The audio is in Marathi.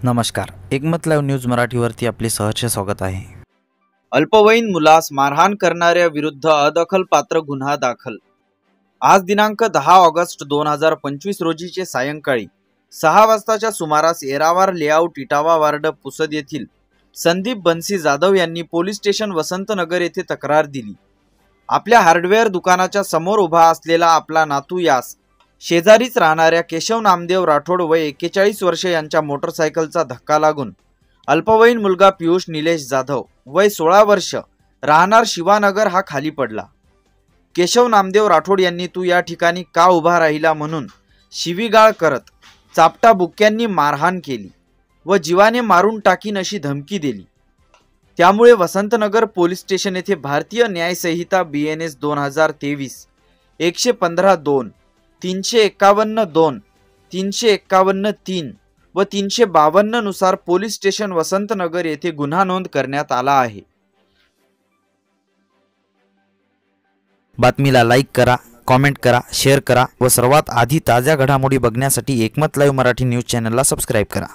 नमस्कार, एकमत लाईव्ह न्यूज मराठीवरती आपले सहर्ष स्वागत आहे। अल्पवयीन मुलास मारहाण करणाऱ्या विरुद्ध अदखलपात्र गुन्हा दाखल। आज दिनांक 10 ऑगस्ट 2025 रोजीचे सायंकाळी 6 वाजताच्या सुमारास येरावार लेआउट इटावा वार्ड पुसद येथील संदीप बन्सी जाधव यांनी पोलीस स्टेशन वसंतनगर येथे तक्रार दिली। आपल्या हार्डवेअर दुकानाच्या समोर उभा असलेला आपला नातू यास शेजारीच राहणाऱ्या केशव नामदेव राठोड वय 41 वर्षे यांच्या मोटरसायकलचा धक्का लागून अल्पवयीन मुलगा पियुष निलेश जाधव वय 16 वर्ष राहणार शिवानगर हा खाली पडला। केशव नामदेव राठोड यांनी तू या ठिकाणी का उभा राहिला म्हणून शिवीगाळ करत चापटा बुक्क्यांनी मारहाण केली व जीवाने मारून टाकीन अशी धमकी दिली। त्यामुळे वसंतनगर पोलीस स्टेशन येथे भारतीय न्याय संहिता BNS 2023 115(2), 351(2), 351(3) व 352 नुसार पोलीस स्टेशन वसंतनगर येथे गुन्हा नोंद करण्यात आला आहे। बातमीला लाईक करा, कमेंट करा, शेअर करा व सर्वात आधी ताज्या घडामोडी बघण्यासाठी एकमत लाईव्ह मराठी न्यूज चॅनलला सबस्क्राइब करा।